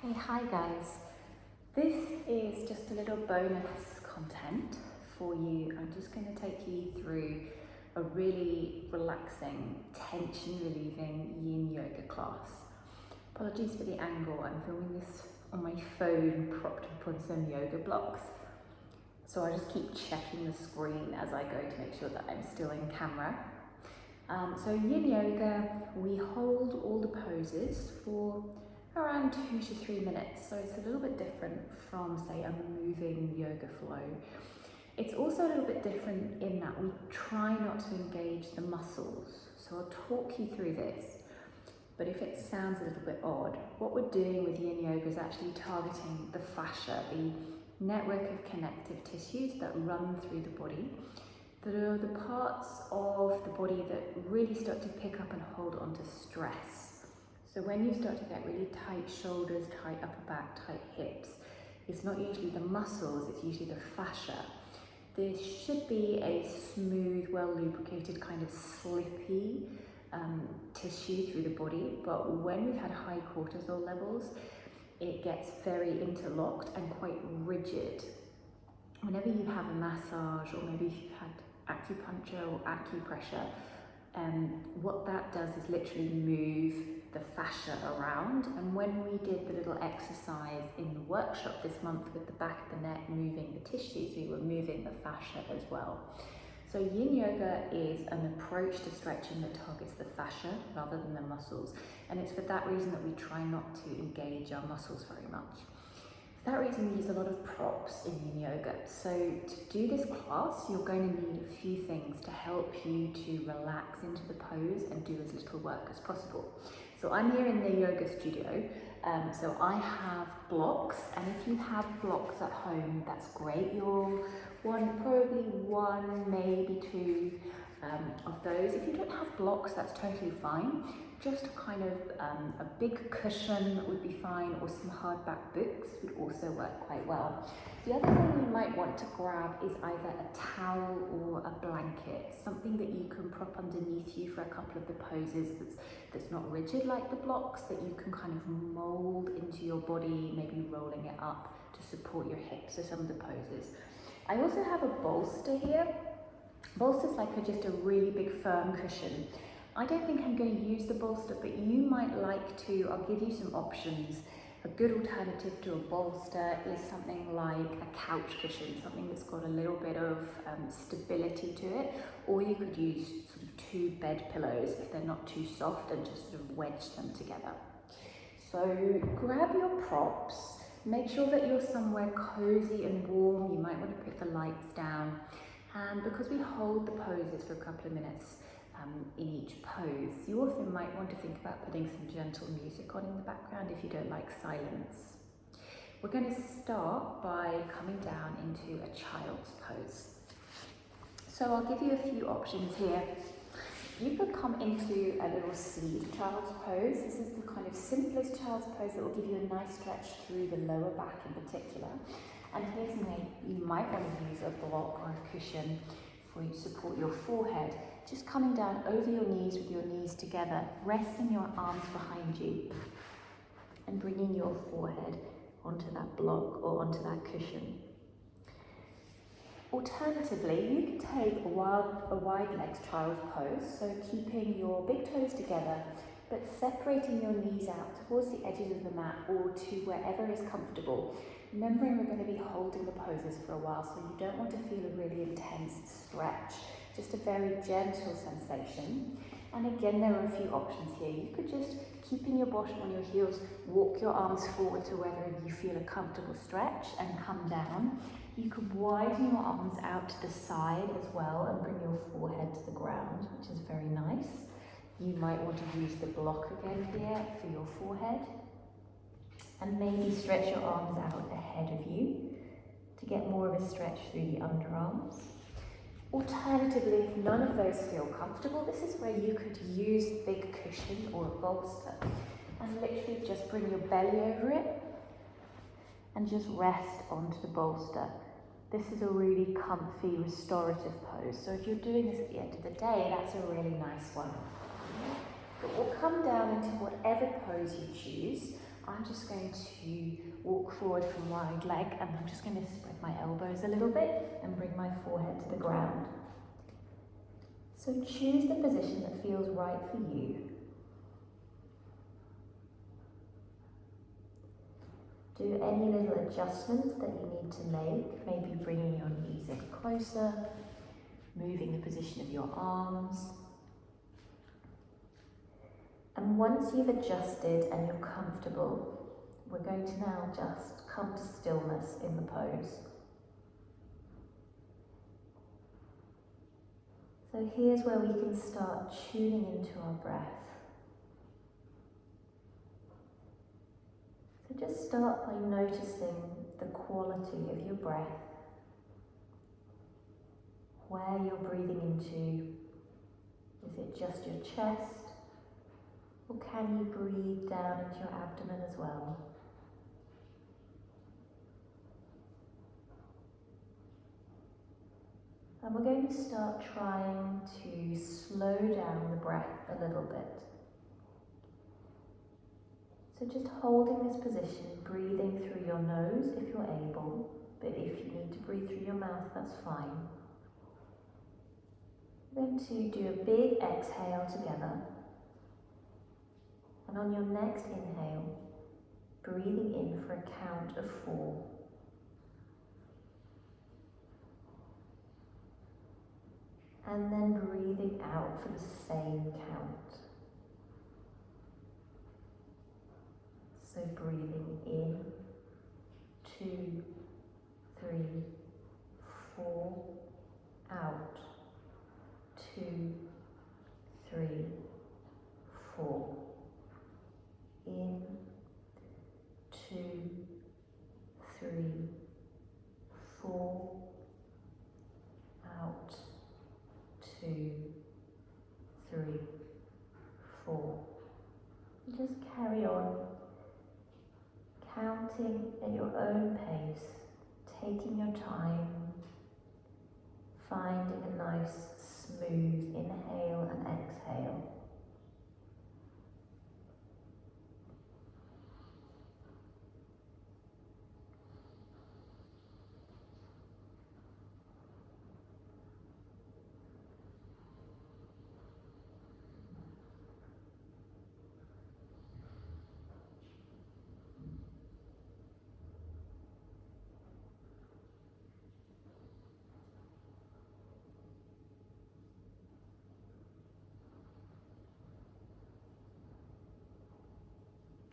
Hey, hi guys. This is just a little bonus content for you. I'm just going to take you through a really relaxing, tension relieving yin yoga class. Apologies for the angle, I'm filming this on my phone propped up on some yoga blocks. So I just keep checking the screen as I go to make sure that I'm still in camera. So yin yoga, we hold all the poses for around 2 to 3 minutes. So it's a little bit different from, say, a moving yoga flow. It's also a little bit different in that we try not to engage the muscles. So I'll talk you through this. But if it sounds a little bit odd, what we're doing with yin yoga is actually targeting the fascia, the network of connective tissues that run through the body, that are the parts of the body that really start to pick up and hold on to stress. So when you start to get really tight shoulders, tight upper back, tight hips, it's not usually the muscles, it's usually the fascia. This should be a smooth, well lubricated, kind of slippy tissue through the body, but when we've had high cortisol levels, it gets very interlocked and quite rigid. Whenever you have a massage, or maybe if you've had acupuncture or acupressure, what that does is literally move the fascia around. And when we did the little exercise in the workshop this month with the back of the neck moving the tissues, we were moving the fascia as well. So yin yoga is an approach to stretching that targets the fascia rather than the muscles. And it's for that reason that we try not to engage our muscles very much. For that reason, we use a lot of props in yin yoga. So to do this class, you're going to need a few things to help you to relax into the pose and do as little work as possible. So I'm here in the yoga studio. So I have blocks, and if you have blocks at home, that's great. You'll want probably one, maybe two of those. If you don't have blocks, that's totally fine. Just kind of a big cushion would be fine, or some hardback books would also work quite well. The other thing you might want to grab is either a towel or a blanket, something that you can prop underneath you for a couple of the poses that's not rigid like the blocks, that you can kind of mold into your body, maybe rolling it up to support your hips for some of the poses. I also have a bolster here. Bolster's like just a really big firm cushion. I don't think I'm going to use the bolster, but you might like to. I'll give you some options. A good alternative to a bolster is something like a couch cushion, something that's got a little bit of stability to it, or you could use sort of 2 bed pillows if they're not too soft, and just sort of wedge them together. So grab your props, make sure that you're somewhere cozy and warm. You might want to put the lights down, and because we hold the poses for a couple of minutes in each pose, you also might want to think about putting some gentle music on in the background if you don't like silence. We're going to start by coming down into a child's pose. So I'll give you a few options here. You could come into a little seed child's pose. This is the kind of simplest child's pose that will give you a nice stretch through the lower back in particular. And here's where you might want to use a block or a cushion for you to support your forehead. Just coming down over your knees with your knees together, resting your arms behind you and bringing your forehead onto that block or onto that cushion. Alternatively, you can take a wide-legged child's pose, so keeping your big toes together but separating your knees out towards the edges of the mat or to wherever is comfortable. Remembering we're going to be holding the poses for a while, so you don't want to feel a really intense stretch, just a very gentle sensation. And again, there are a few options here. You could just, keeping your bottom on your heels, walk your arms forward to wherever you feel a comfortable stretch and come down. You could widen your arms out to the side as well and bring your forehead to the ground, which is very nice. You might want to use the block again here for your forehead. And maybe stretch your arms out ahead of you to get more of a stretch through the underarms. Alternatively, if none of those feel comfortable, this is where you could use a big cushion or a bolster and literally just bring your belly over it and just rest onto the bolster. This is a really comfy, restorative pose. So if you're doing this at the end of the day, that's a really nice one. But we'll come down into whatever pose you choose. I I'm just going to walk forward from wide leg, and I'm just going to spread my elbows a little bit and bring my forehead to the ground. So choose the position that feels right for you. Do any little adjustments that you need to make, maybe bringing your knees in closer, moving the position of your arms. And once you've adjusted and you're comfortable, we're going to now just come to stillness in the pose. So here's where we can start tuning into our breath. So just start by noticing the quality of your breath, where you're breathing into. Is it just your chest, or can you breathe down into your abdomen as well? And we're going to start trying to slow down the breath a little bit. So just holding this position, breathing through your nose if you're able, but if you need to breathe through your mouth, that's fine. We're going to do a big exhale together. And on your next inhale, breathing in for a count of 4. And then breathing out for the same count. So breathing in, 2, 3, 4, out, 2, 3, 4. In, 2, 3, 4, out, 2, 3, 4. And just carry on, counting at your own pace, taking your time, finding a nice smooth inhale and exhale.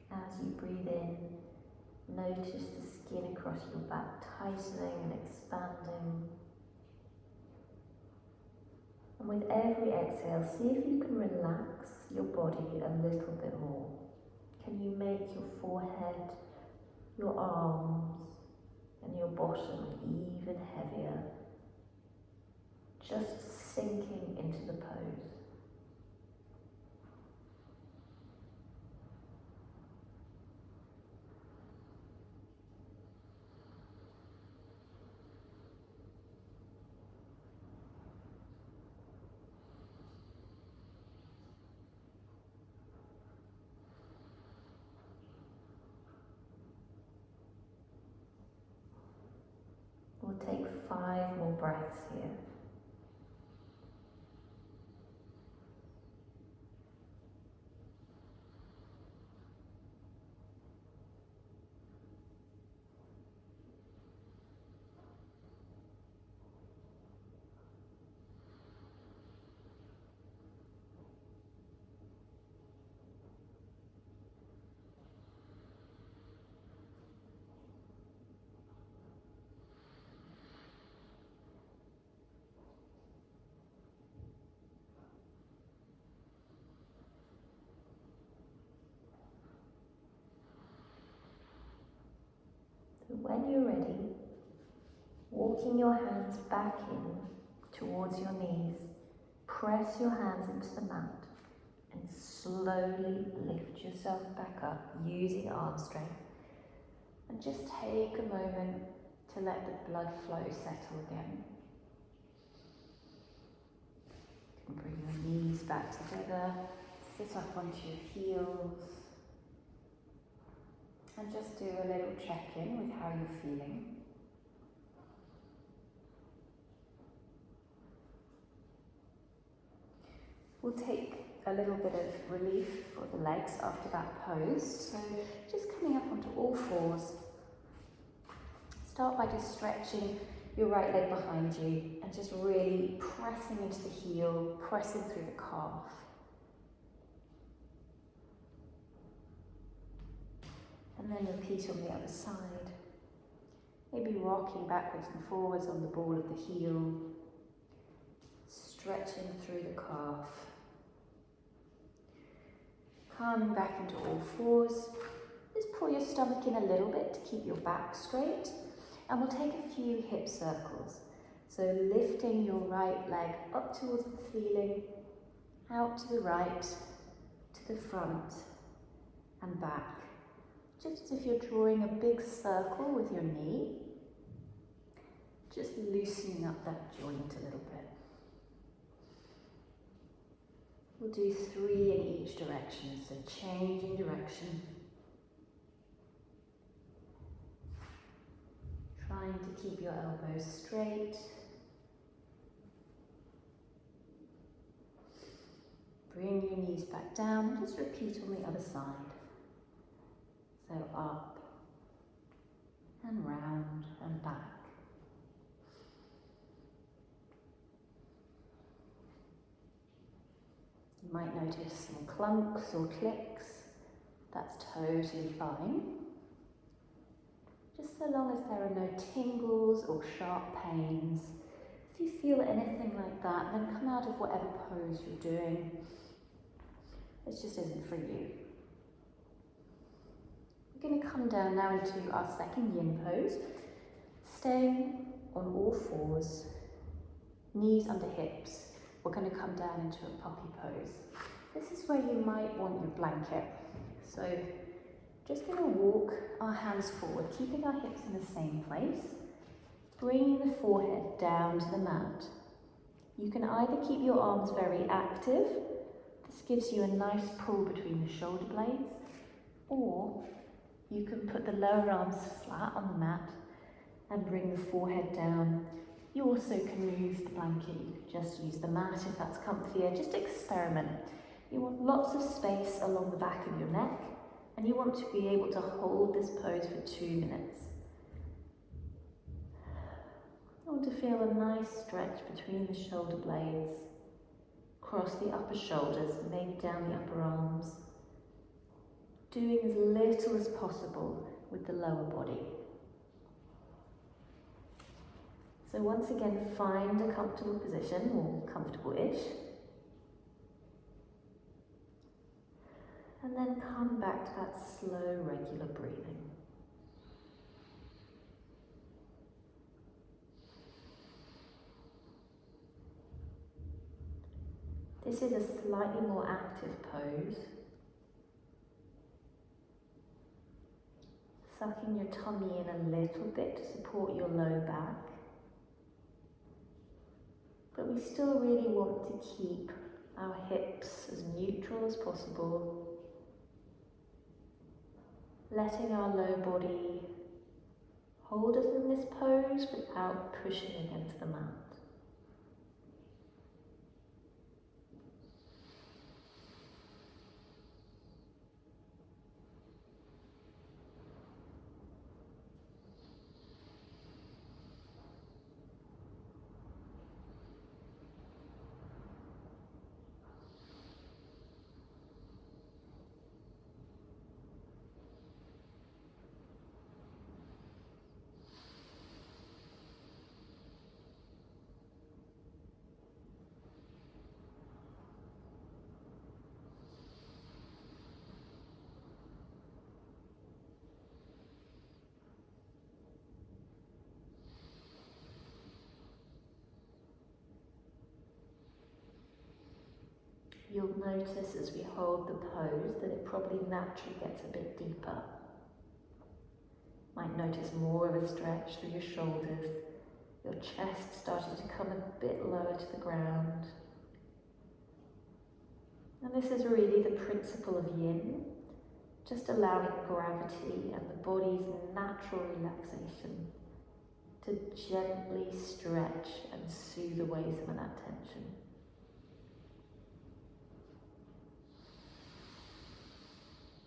As you breathe in, notice the skin across your back tightening and expanding. And with every exhale, see if you can relax your body a little bit more. Can you make your forehead, your arms, and your bottom even heavier? Just sinking into the pose. We'll take 5 more breaths here. When you're ready, walking your hands back in towards your knees, press your hands into the mat and slowly lift yourself back up using arm strength. And just take a moment to let the blood flow settle again. You can bring your knees back together, sit up onto your heels. And just do a little check-in with how you're feeling. We'll take a little bit of relief for the legs after that pose. So just coming up onto all fours. Start by just stretching your right leg behind you and just really pressing into the heel, pressing through the calf. And then repeat on the other side. Maybe rocking backwards and forwards on the ball of the heel, stretching through the calf. Coming back into all fours. Just pull your stomach in a little bit to keep your back straight. And we'll take a few hip circles. So lifting your right leg up towards the ceiling, out to the right, to the front, and back. Just as if you're drawing a big circle with your knee, just loosening up that joint a little bit. We'll do 3 in each direction, so changing direction. Trying to keep your elbows straight. Bring your knees back down and just repeat on the other side. So up and round and back. You might notice some clunks or clicks. That's totally fine. Just so long as there are no tingles or sharp pains. If you feel anything like that, then come out of whatever pose you're doing. It just isn't for you. We're going to come down now into our second yin pose, staying on all fours, knees under hips. We're going to come down into a puppy pose. This is where you might want your blanket. So just going to walk our hands forward, keeping our hips in the same place, bringing the forehead down to the mat. You can either keep your arms very active, this gives you a nice pull between the shoulder blades, or you can put the lower arms flat on the mat and bring the forehead down. You also can move the blanket, you can just use the mat if that's comfier, just experiment. You want lots of space along the back of your neck, and you want to be able to hold this pose for 2 minutes. You want to feel a nice stretch between the shoulder blades, across the upper shoulders, maybe down the upper arms. Doing as little as possible with the lower body. So once again, find a comfortable position, or comfortable-ish. And then come back to that slow, regular breathing. This is a slightly more active pose. Sucking your tummy in a little bit to support your low back. But we still really want to keep our hips as neutral as possible. Letting our low body hold us in this pose without pushing against the mat. You'll notice as we hold the pose that it probably naturally gets a bit deeper. Might notice more of a stretch through your shoulders, your chest starting to come a bit lower to the ground. And this is really the principle of yin, just allowing gravity and the body's natural relaxation, to gently stretch and soothe away some of that tension.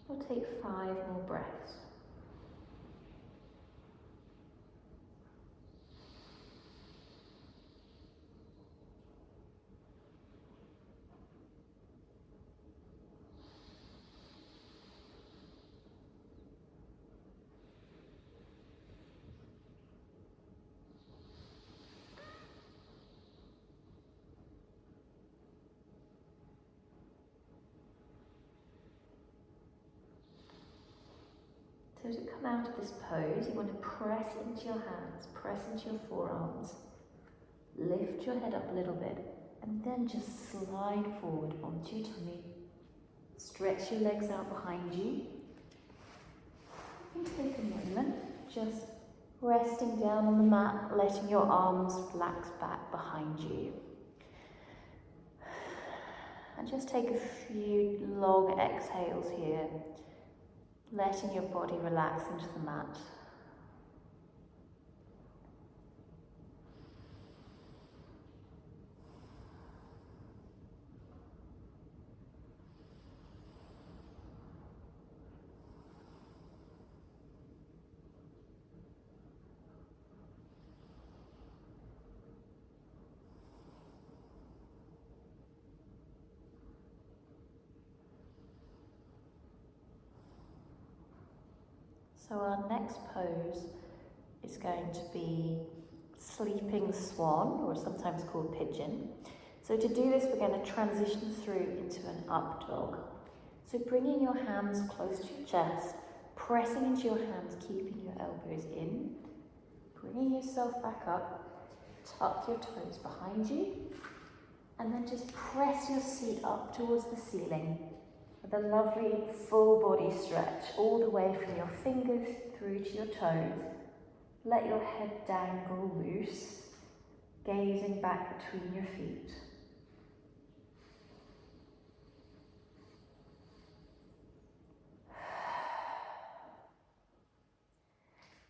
We'll take 5 more breaths. So to come out of this pose, you want to press into your hands, press into your forearms, lift your head up a little bit, and then just slide forward onto your tummy. Stretch your legs out behind you. And take a moment, just resting down on the mat, letting your arms relax back behind you. And just take a few long exhales here, letting your body relax into the mat. So our next pose is going to be sleeping swan, or sometimes called pigeon. So to do this, we're going to transition through into an up dog. So bringing your hands close to your chest, pressing into your hands, keeping your elbows in, bringing yourself back up, tuck your toes behind you, and then just press your seat up towards the ceiling with a lovely full body stretch all the way from your fingers through to your toes. Let your head dangle loose, gazing back between your feet.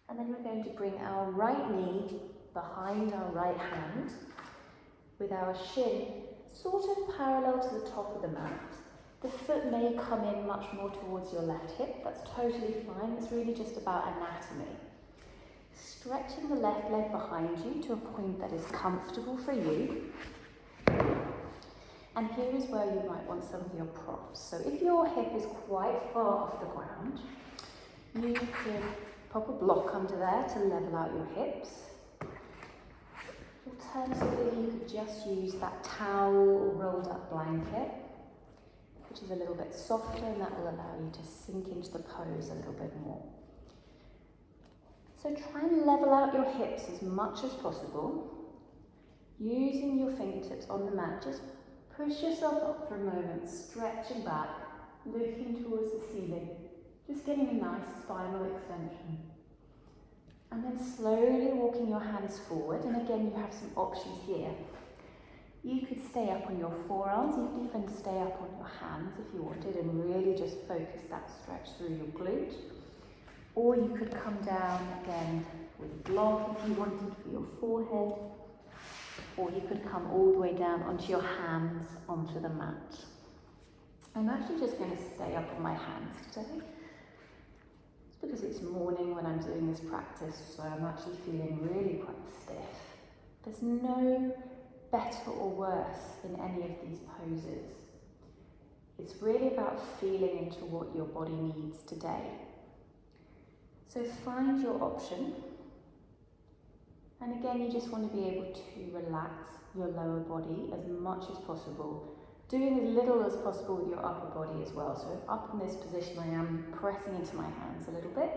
And then we're going to bring our right knee behind our right hand with our shin sort of parallel to the top of the mat. The foot may come in much more towards your left hip. That's totally fine. It's really just about anatomy. Stretching the left leg behind you to a point that is comfortable for you. And here is where you might want some of your props. So if your hip is quite far off the ground, you could pop a block under there to level out your hips. Alternatively, you could just use that towel or rolled up blanket, which is a little bit softer, and that will allow you to sink into the pose a little bit more. So try and level out your hips as much as possible. Using your fingertips on the mat, just push yourself up for a moment, stretching back, looking towards the ceiling, just getting a nice spinal extension. And then slowly walking your hands forward, and again you have some options here. You could stay up on your forearms, you could even stay up on your hands if you wanted and really just focus that stretch through your glute. Or you could come down again with a block if you wanted for your forehead. Or you could come all the way down onto your hands onto the mat. I'm actually just going to stay up on my hands today. It's because it's morning when I'm doing this practice, so I'm actually feeling really quite stiff. There's no better or worse in any of these poses. It's really about feeling into what your body needs today. So find your option. And again, you just want to be able to relax your lower body as much as possible, doing as little as possible with your upper body as well. So up in this position, I am pressing into my hands a little bit,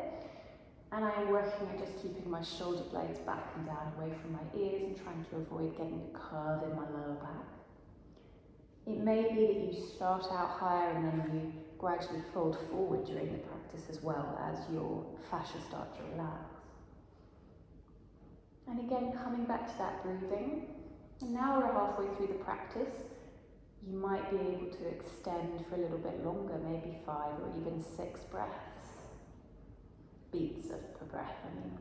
and I am working at just keeping my shoulder blades back and down away from my ears and trying to avoid getting a curve in my lower back. It may be that you start out higher and then you gradually fold forward during the practice as well as your fascia start to relax. And again, coming back to that breathing. And now we're halfway through the practice. You might be able to extend for a little bit longer, maybe 5 or even 6 breaths. Be breath, I mean.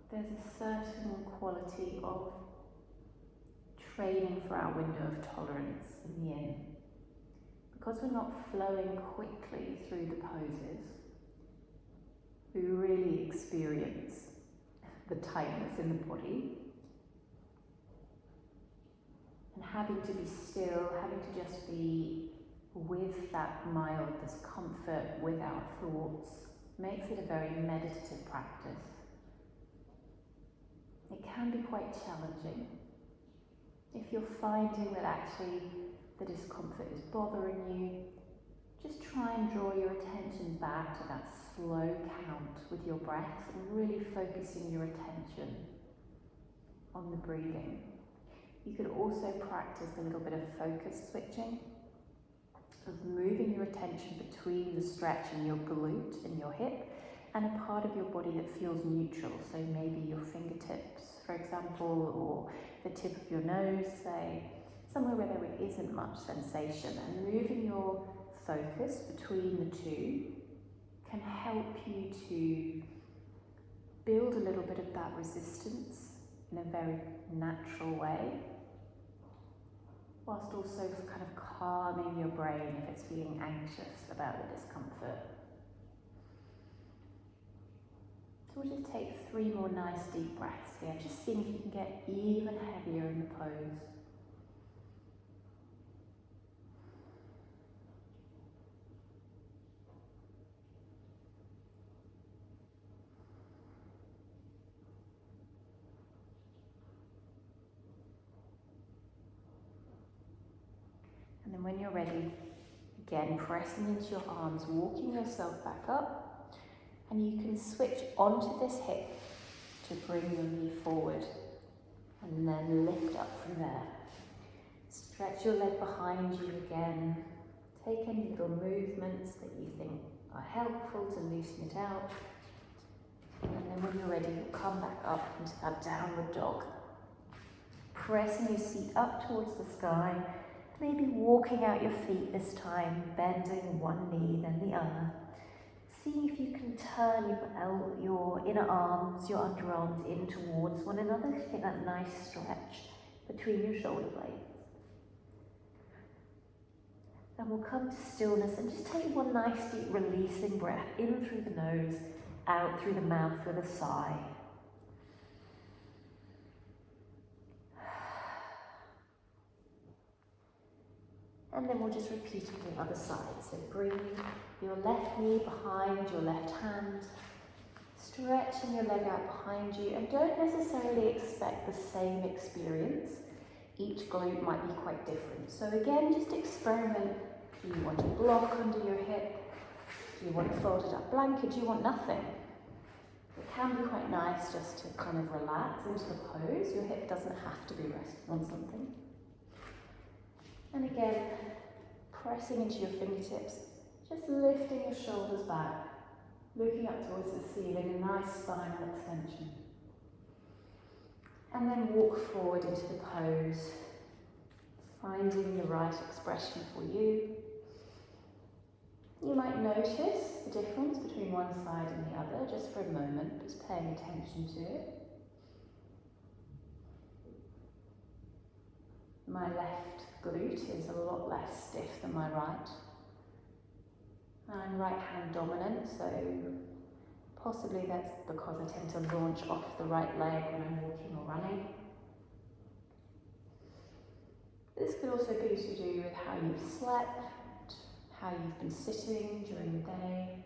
There's a certain quality of training for our window of tolerance in the yin. Because we're not flowing quickly through the poses, we really experience the tightness in the body. And having to be still, having to just be with that mild discomfort, with our thoughts, makes it a very meditative practice. It can be quite challenging. If you're finding that actually the discomfort is bothering you, just try and draw your attention back to that slow count with your breath and really focusing your attention on the breathing. You could also practice a little bit of focus switching, of moving your attention between the stretch in your glute and your hip and a part of your body that feels neutral, so maybe your fingertips, for example, or the tip of your nose, say, somewhere where there isn't much sensation. And moving your focus between the two can help you to build a little bit of that resistance in a very natural way, whilst also kind of calming your brain if it's feeling anxious about the discomfort. So we'll just take 3 more nice deep breaths here, just seeing if you can get even heavier in the pose. And then when you're ready, again, pressing into your arms, walking yourself back up, and you can switch onto this hip to bring your knee forward, and then lift up from there. Stretch your leg behind you again. Take any little movements that you think are helpful to loosen it out. And then when you're ready, you'll come back up into that downward dog. Pressing your seat up towards the sky, maybe walking out your feet this time, bending one knee then the other. See if you can turn your inner arms, your underarms in towards one another to get that nice stretch between your shoulder blades. And we'll come to stillness and just take one nice deep releasing breath in through the nose, out through the mouth with a sigh. And then we'll just repeat it on the other side. So bring your left knee behind your left hand, stretching your leg out behind you, and don't necessarily expect the same experience. Each glute might be quite different. So again, just experiment. Do you want a block under your hip? Do you want a folded up blanket? Do you want nothing? It can be quite nice just to kind of relax into the pose. Your hip doesn't have to be resting on something. And again, pressing into your fingertips, just lifting your shoulders back, looking up towards the ceiling, a nice spinal extension. And then walk forward into the pose, finding the right expression for you. You might notice the difference between one side and the other, just for a moment, just paying attention to it. My left glute is a lot less stiff than my right. I'm right hand dominant, so possibly that's because I tend to launch off the right leg when I'm walking or running. This could also be to do with how you've slept, how you've been sitting during the day.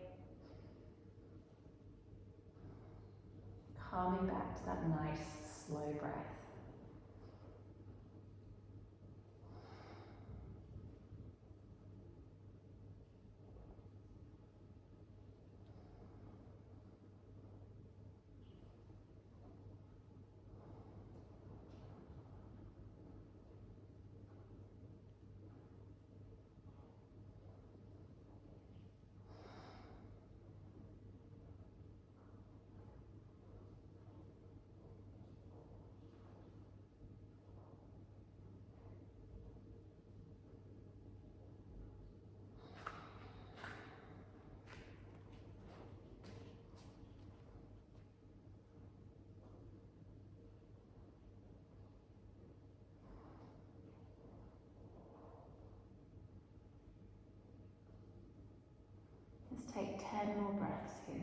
Calming back to that nice, slow breath. Just take 10 more breaths here.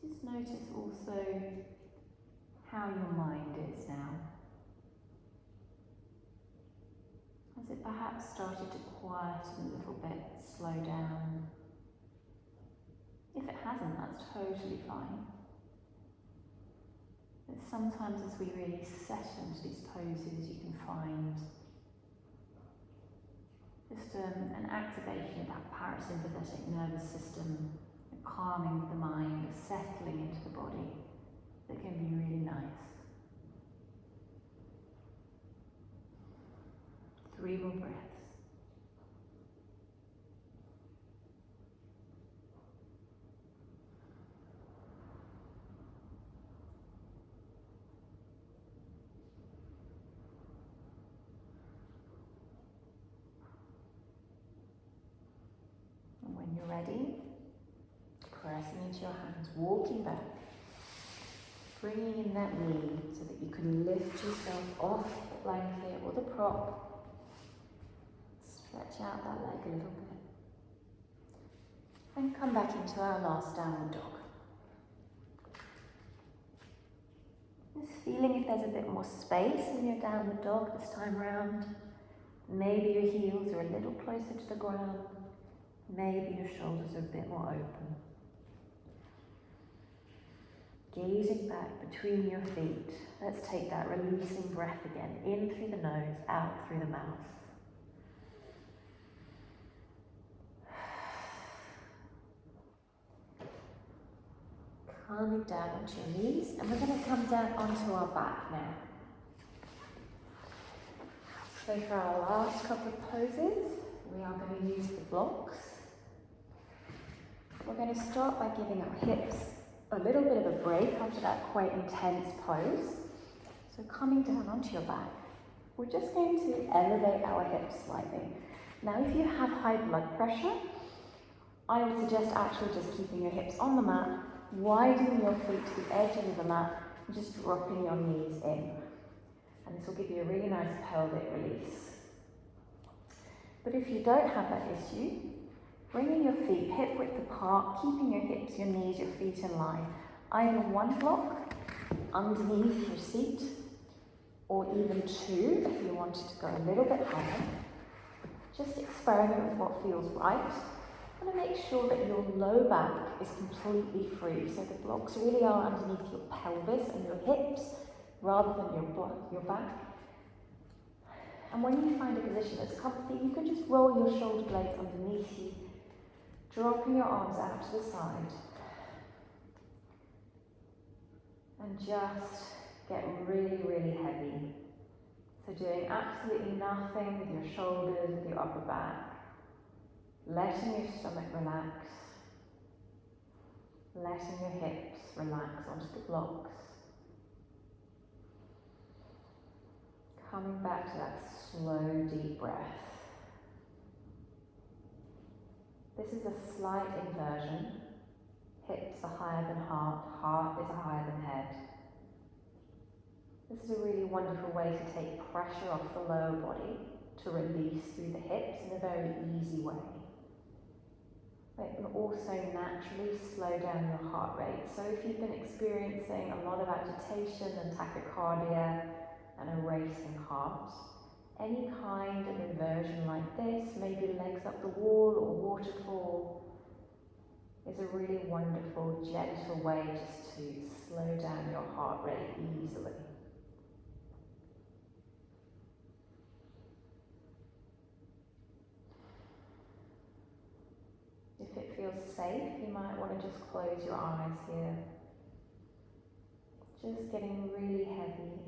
Just notice also how your mind is now. Has it perhaps started to quieten a little bit, slow down? If it hasn't, that's totally fine. But sometimes as we really settle into these poses, you can find just an activation of that parasympathetic nervous system, a calming of the mind, a settling into the body that can be really nice. 3 more breaths. And when you're ready, pressing into your hands, walking back, bringing in that knee so that you can lift yourself off the blanket or the prop. Stretch out that leg a little bit. And come back into our last downward dog. Just feeling if there's a bit more space in your downward dog this time around. Maybe your heels are a little closer to the ground. Maybe your shoulders are a bit more open. Gazing back between your feet. Let's take that releasing breath again. In through the nose, out through the mouth. Calming down onto your knees, and we're going to come down onto our back now. So for our last couple of poses, we are going to use the blocks. We're going to start by giving our hips a little bit of a break after that quite intense pose. So coming down onto your back, we're just going to elevate our hips slightly. Now if you have high blood pressure, I would suggest actually just keeping your hips on the mat, widening your feet to the edges of the mat, and just dropping your knees in. And this will give you a really nice pelvic release. But if you don't have that issue, bringing your feet hip width apart, keeping your hips, your knees, your feet in line. Either one block underneath your seat, or even 2 if you wanted to go a little bit higher. Just experiment with what feels right. And make sure that your low back is completely free. So the blocks really are underneath your pelvis and your hips, rather than your back. And when you find a position that's comfy, you can just roll your shoulder blades underneath you, dropping your arms out to the side. And just get really, really heavy. So doing absolutely nothing with your shoulders, with your upper back. Letting your stomach relax. Letting your hips relax onto the blocks. Coming back to that slow, deep breath. This is a slight inversion. Hips are higher than heart, heart is higher than head. This is a really wonderful way to take pressure off the lower body, to release through the hips in a very easy way. It can also naturally slow down your heart rate. So if you've been experiencing a lot of agitation and tachycardia and a racing heart, any kind of inversion like this, maybe legs up the wall or waterfall, is a really wonderful, gentle way just to slow down your heart rate easily. If it feels safe, you might want to just close your eyes here. Just getting really heavy.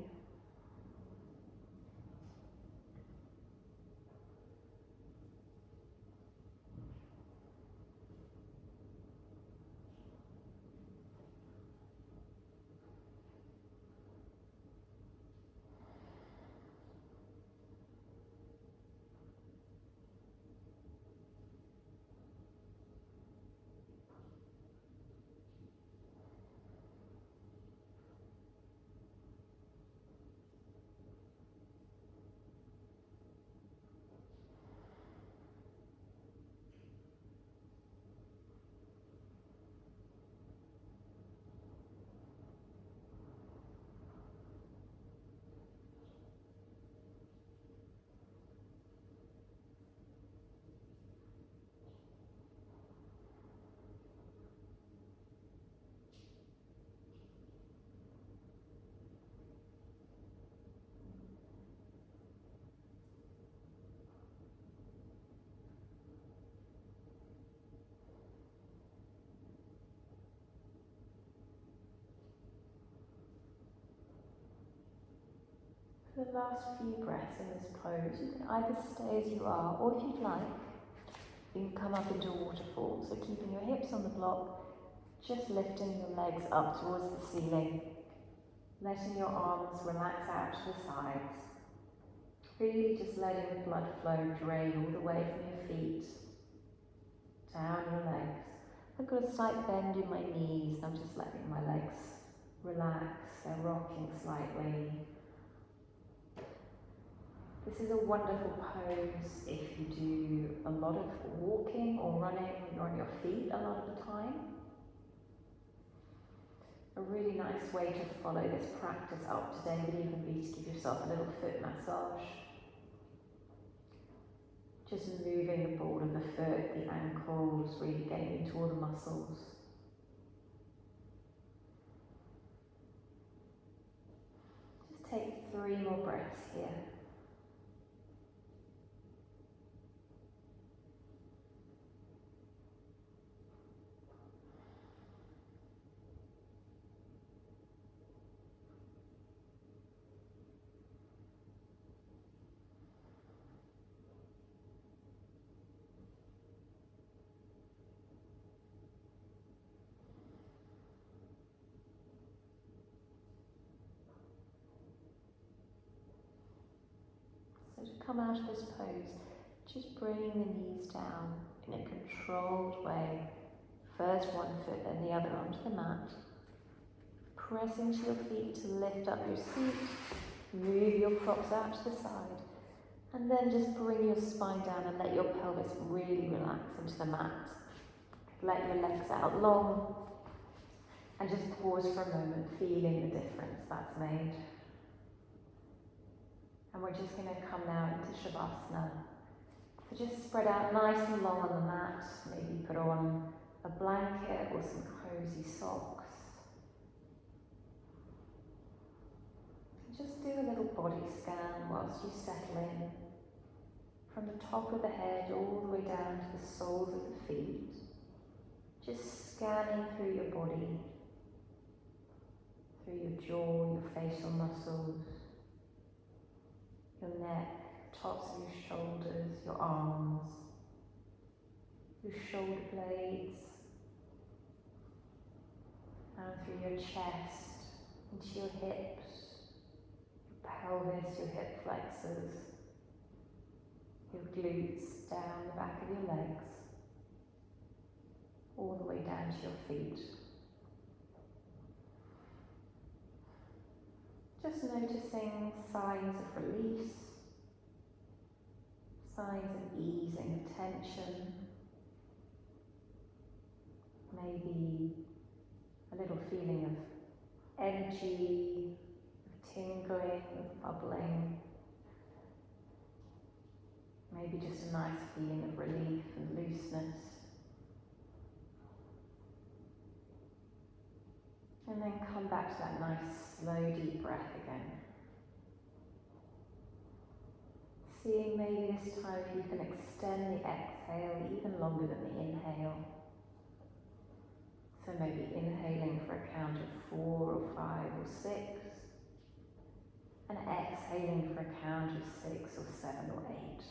For the last few breaths in this pose, you can either stay as you are, or if you'd like, you can come up into a waterfall. So keeping your hips on the block, just lifting your legs up towards the ceiling, letting your arms relax out to the sides. Really just letting the blood flow drain all the way from your feet, down your legs. I've got a slight bend in my knees, I'm just letting my legs relax, they're rocking slightly. This is a wonderful pose if you do a lot of walking or running, you're on your feet a lot of the time. A really nice way to follow this practice up today would even be to give yourself a little foot massage. Just moving the ball of the foot, the ankles, really getting into all the muscles. Just take 3 more breaths here. So to come out of this pose, just bringing the knees down in a controlled way. First one foot, then the other onto the mat. Pressing to your feet to lift up your seat. Move your props out to the side. And then just bring your spine down and let your pelvis really relax into the mat. Let your legs out long. And just pause for a moment, feeling the difference that's made. And we're just going to come now into Shavasana. So just spread out nice and long on the mat. Maybe put on a blanket or some cozy socks. Just do a little body scan whilst you settle in. From the top of the head all the way down to the soles of the feet. Just scanning through your body. through your jaw, your facial muscles, your neck, tops of your shoulders, your arms, your shoulder blades, down through your chest, into your hips, your pelvis, your hip flexors, your glutes, down the back of your legs, all the way down to your feet. Just noticing signs of release, signs of easing of tension, maybe a little feeling of energy, of tingling, of bubbling, maybe just a nice feeling of relief and looseness. And then come back to that nice, slow, deep breath again. Seeing maybe this time if you can extend the exhale even longer than the inhale. So maybe inhaling for a count of 4 or 5 or 6, and exhaling for a count of 6 or 7 or 8.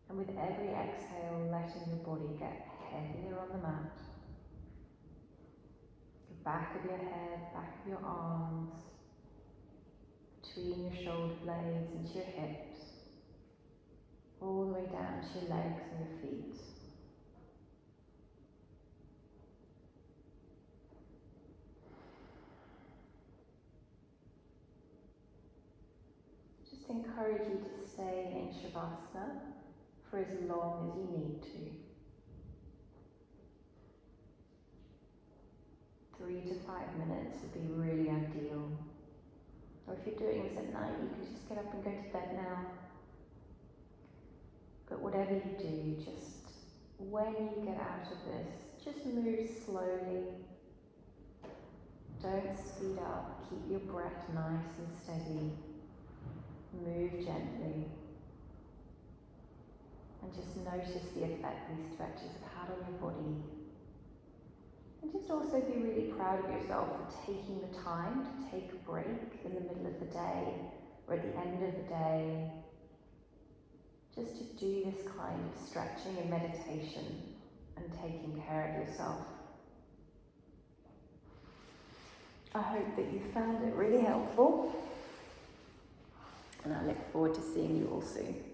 And with every exhale, letting your body get heavier on the mat. Back of your head, back of your arms, between your shoulder blades into your hips, all the way down to your legs and your feet. Just encourage you to stay in Shavasana for as long as you need to. 3 to 5 minutes would be really ideal. Or if you're doing this at night, you can just get up and go to bed now. But whatever you do, just when you get out of this, just move slowly. Don't speed up. Keep your breath nice and steady. Move gently. And just notice the effect these stretches have had on your body. And just also be really proud of yourself for taking the time to take a break in the middle of the day or at the end of the day, just to do this kind of stretching and meditation and taking care of yourself. I hope that you found it really helpful, and I look forward to seeing you all soon.